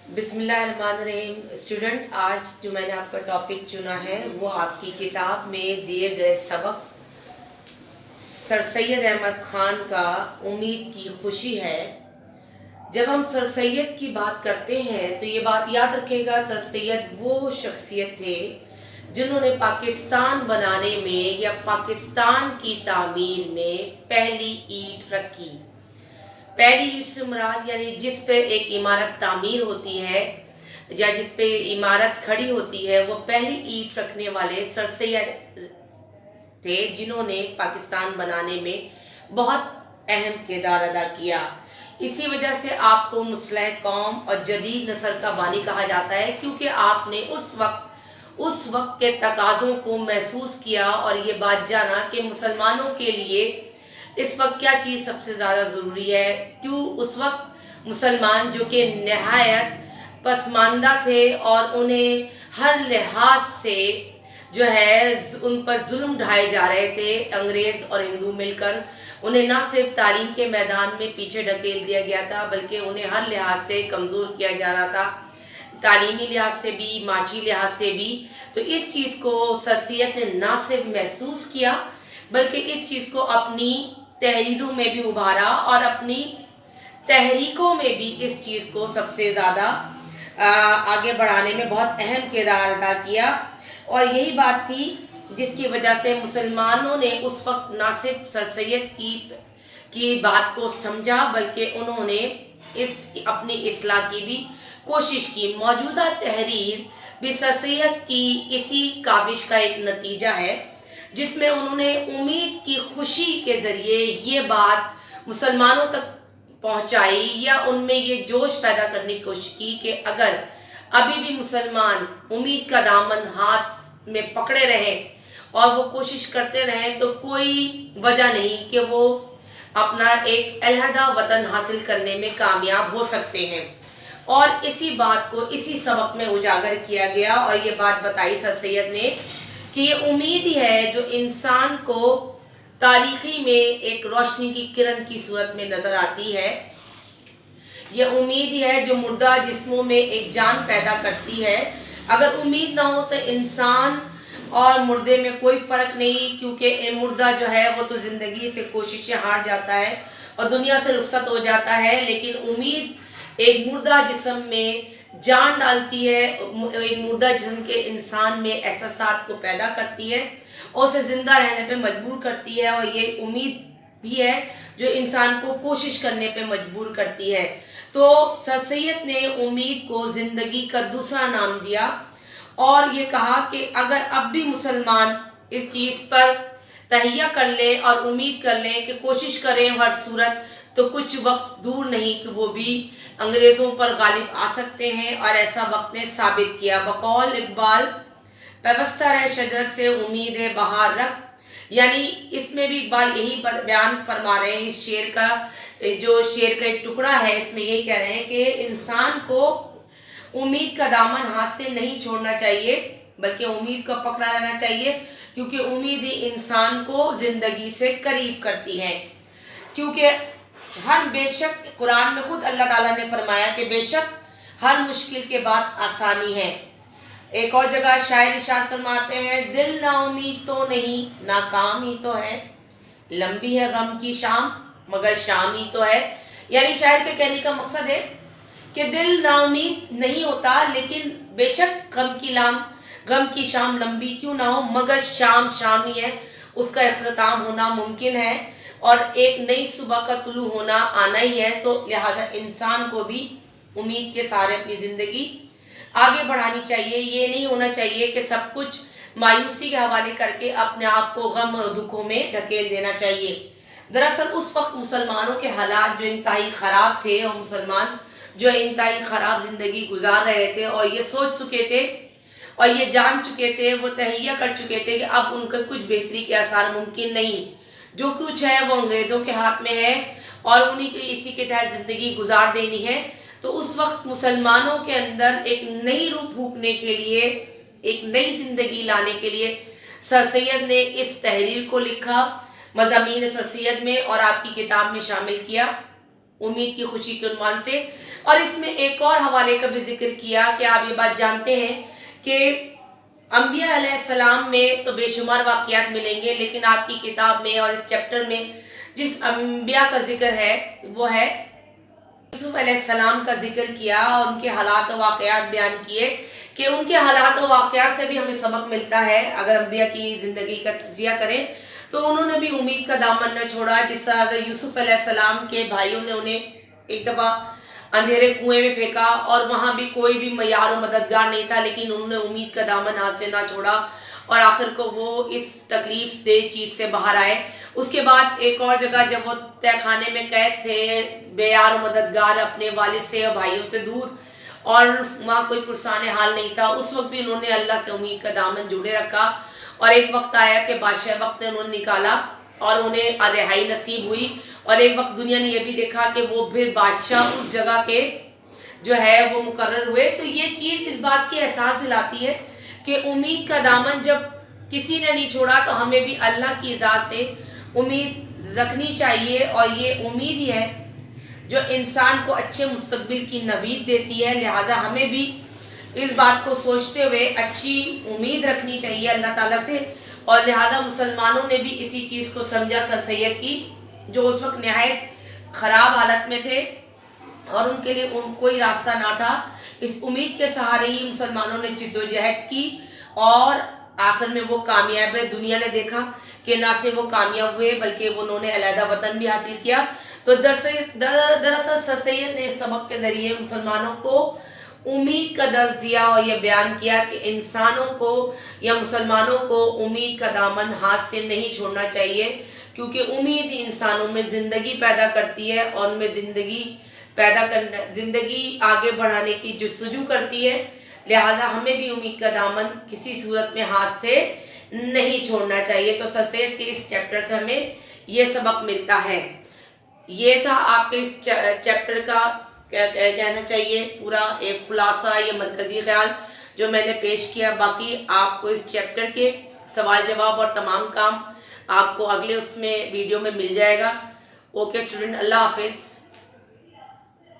बिस्मिल्लाहिर्रहमानिर्रहीम। स्टूडेंट, आज जो मैंने आपका टॉपिक चुना है वो आपकी किताब में दिए गए सबक सर सैयद अहमद खान का उम्मीद की खुशी है। जब हम सर सैयद की बात करते हैं तो ये बात याद रखेगा, सर सैयद वो शख्सियत थे जिन्होंने पाकिस्तान बनाने में या पाकिस्तान की तामीर में पहली ईंट रखी। पहली ईंट से मुराद यानी जिस पे एक इमारत तामीर होती है या जिस पे इमारत खड़ी होती है, वो पहली ईंट रखने वाले सर सैयद थे जिन्होंने पाकिस्तान बनाने में बहुत अहम किरदार अदा किया। इसी वजह से आपको मुस्लिह कौम और जदीद नस्ल का बानी कहा जाता है, क्योंकि आपने उस वक्त के तकाज़ों को महसूस किया और ये बात जाना कि मुसलमानों के लिए इस वक्त क्या चीज़ सबसे ज़्यादा ज़रूरी है। क्यों उस वक्त मुसलमान जो कि नहायत पसमानदा थे और उन्हें हर लिहाज से जो है उन पर जुल्म ढाए जा रहे थे, अंग्रेज़ और हिंदू मिलकर उन्हें ना सिर्फ तालीम के मैदान में पीछे ढकेल दिया गया था, बल्कि उन्हें हर लिहाज से कमज़ोर किया जा रहा था, तालीमी लिहाज से भी, माशी लिहाज से भी। तो इस चीज़ को सर सैयद ने ना सिर्फ महसूस किया बल्कि इस चीज़ को अपनी तहरीरों में भी उभारा और अपनी तहरीकों में भी इस चीज़ को सबसे ज़्यादा आगे बढ़ाने में बहुत अहम किरदार अदा किया। और यही बात थी जिसकी वजह से मुसलमानों ने उस वक्त ना सिर्फ सर सैयद की बात को समझा, बल्कि उन्होंने अपनी इस्लाह की भी कोशिश की। मौजूदा तहरीर भी सर सैयद की इसी काविश का एक नतीजा है, जिसमें उन्होंने उम्मीद की खुशी के ज़रिए ये बात मुसलमानों तक पहुंचाई या उनमें ये जोश पैदा करने की कोशिश की कि अगर अभी भी मुसलमान उम्मीद का दामन हाथ में पकड़े रहें और वो कोशिश करते रहें तो कोई वजह नहीं कि वो अपना एक अलहदा वतन हासिल करने में कामयाब हो सकते हैं। और इसी बात को इसी सबक में उजागर किया गया और ये बात बताई सर सैयद ने कि ये उम्मीद ही है जो इंसान को तारीखी में एक रोशनी की किरण की सूरत में नज़र आती है। ये उम्मीद ही है जो मुर्दा जिस्मों में एक जान पैदा करती है। अगर उम्मीद ना हो तो इंसान और मुर्दे में कोई फ़र्क नहीं, क्योंकि मुर्दा जो है वो तो ज़िंदगी से कोशिशें हार जाता है और दुनिया से रुखसत हो जाता है, लेकिन उम्मीद एक मुर्दा जिस्म में जान डालती है, एक मुर्दा जिस्म के इंसान में एहसासात को पैदा करती है और उसे ज़िंदा रहने पे मजबूर करती है। और ये उम्मीद भी है जो इंसान को कोशिश करने पे मजबूर करती है। तो सर सैयद ने उम्मीद को ज़िंदगी का दूसरा नाम दिया और ये कहा कि अगर अब भी मुसलमान इस चीज़ पर तहिया कर ले और उम्मीद कर लें कि कोशिश करें हर सूरत, तो कुछ वक्त दूर नहीं कि वो भी अंग्रेज़ों पर गालिब आ सकते हैं। और ऐसा वक्त ने साबित किया। बकौल इकबाल पैवस्ता रहे शजर से उम्मीद बहार रख, यानी इसमें भी इकबाल यही बयान फरमा रहे हैं। इस शेर का जो शेर का एक टुकड़ा है, इसमें यही कह रहे हैं कि इंसान को उम्मीद का दामन हाथ से नहीं छोड़ना चाहिए, बल्कि उम्मीद को पकड़ा रहना चाहिए, क्योंकि उम्मीद ही इंसान को ज़िंदगी से करीब करती है। क्योंकि हर बेशक कुरान में खुद अल्लाह ताला ने फरमाया कि बेशक हर मुश्किल के बाद आसानी है। एक और जगह शायर इरशाद फरमाते हैं, दिल ना उम्मीद तो नहीं नाकाम ही तो है, लंबी है गम की शाम मगर शाम ही तो है। यानी शायर के कहने का मकसद है कि दिल ना उम्मीद नहीं होता, लेकिन बेशक गम की शाम लंबी क्यों ना हो, मगर शाम शाम ही है, उसका इख्तिताम होना मुमकिन है और एक नई सुबह का तुलू होना आना ही है। तो लिहाजा इंसान को भी उम्मीद के सहारे अपनी ज़िंदगी आगे बढ़ानी चाहिए। ये नहीं होना चाहिए कि सब कुछ मायूसी के हवाले करके अपने आप को गम और दुखों में ढकेल देना चाहिए। दरअसल उस वक्त मुसलमानों के हालात जो इंतहाई ख़राब थे और मुसलमान जो इंतहाई ख़राब ज़िंदगी गुजार रहे थे और ये सोच चुके थे और ये जान चुके थे, वो तहैया कर चुके थे कि अब उनका कुछ बेहतरी के आसार मुमकिन नहीं, जो कुछ है वो अंग्रेज़ों के हाथ में है और उन्हीं की इसी के तहत ज़िंदगी गुजार देनी है। तो उस वक्त मुसलमानों के अंदर एक नई रूह फूंकने के लिए, एक नई ज़िंदगी लाने के लिए सर सैयद ने इस तहरीर को लिखा, मज़ामीन सर सैयद में और आपकी किताब में शामिल किया। امید کی خوشی کے عنوان سے، اور اس میں ایک اور حوالے کا بھی ذکر کیا کہ آپ یہ بات جانتے ہیں کہ انبیاء علیہ السلام میں تو بے شمار واقعات ملیں گے، لیکن آپ کی کتاب میں اور اس چیپٹر میں جس انبیاء کا ذکر ہے وہ ہے یوسف علیہ السلام کا ذکر کیا، اور ان کے حالات و واقعات بیان کیے کہ ان کے حالات و واقعات سے بھی ہمیں سبق ملتا ہے۔ اگر انبیاء کی زندگی کا تجزیہ کریں تو انہوں نے بھی امید کا دامن نہ چھوڑا، جس طرح اگر یوسف علیہ السلام کے بھائیوں نے انہیں ایک دفعہ اندھیرے کنویں میں پھینکا اور وہاں بھی کوئی بھی معیار و مددگار نہیں تھا، لیکن انہوں نے امید کا دامن ہاتھ سے نہ چھوڑا اور آخر کو وہ اس تکلیف دہ چیز سے باہر آئے۔ اس کے بعد ایک اور جگہ جب وہ تہ خانے میں قید تھے، بے یار و مددگار، اپنے والد سے اور بھائیوں سے دور، اور وہاں کوئی پرسان حال نہیں تھا، اس وقت بھی انہوں نے اللہ سے امید کا دامن جوڑے رکھا، اور ایک وقت آیا کہ بادشاہ وقت نے انہوں نے نکالا اور انہیں رہائی نصیب ہوئی، اور ایک وقت دنیا نے یہ بھی دیکھا کہ وہ پھر بادشاہ اس جگہ کے جو ہے وہ مقرر ہوئے۔ تو یہ چیز اس بات کی احساس دلاتی ہے کہ امید کا دامن جب کسی نے نہیں چھوڑا تو ہمیں بھی اللہ کی ذات سے امید رکھنی چاہیے، اور یہ امید ہی ہے جو انسان کو اچھے مستقبل کی نوید دیتی ہے۔ لہٰذا ہمیں بھی اس بات کو سوچتے ہوئے اچھی امید رکھنی چاہیے اللہ تعالیٰ سے، اور لہٰذا مسلمانوں نے بھی اسی چیز کو سمجھا سر سید کی، جو اس وقت نہایت خراب حالت میں تھے اور ان کے لیے کوئی راستہ نہ تھا۔ اس امید کے سہارے ہی مسلمانوں نے جد و جہد کی اور آخر میں وہ کامیاب ہے۔ دنیا نے دیکھا کہ نہ صرف وہ کامیاب ہوئے بلکہ انہوں نے علیحدہ وطن بھی حاصل کیا۔ تو دراصل سر سید نے اس سبق کے ذریعے مسلمانوں کو امید کا درس دیا اور یہ بیان کیا کہ انسانوں کو یا مسلمانوں کو امید کا دامن ہاتھ سے نہیں چھوڑنا چاہیے، کیونکہ امید ہی انسانوں میں زندگی پیدا کرتی ہے اور ان میں زندگی آگے بڑھانے کی جستجو کرتی ہے۔ لہٰذا ہمیں بھی امید کا دامن کسی صورت میں ہاتھ سے نہیں چھوڑنا چاہیے۔ تو سر سید کے اس چیپٹر سے ہمیں یہ سبق ملتا ہے۔ یہ تھا آپ کے اس چیپٹر کا کہنا چاہیے پورا ایک خلاصہ یا مرکزی خیال جو میں نے پیش کیا۔ باقی آپ کو اس چیپٹر کے سوال جواب اور تمام کام آپ کو اگلے اس میں ویڈیو میں مل جائے گا۔ اوکے اسٹوڈنٹ، اللہ حافظ۔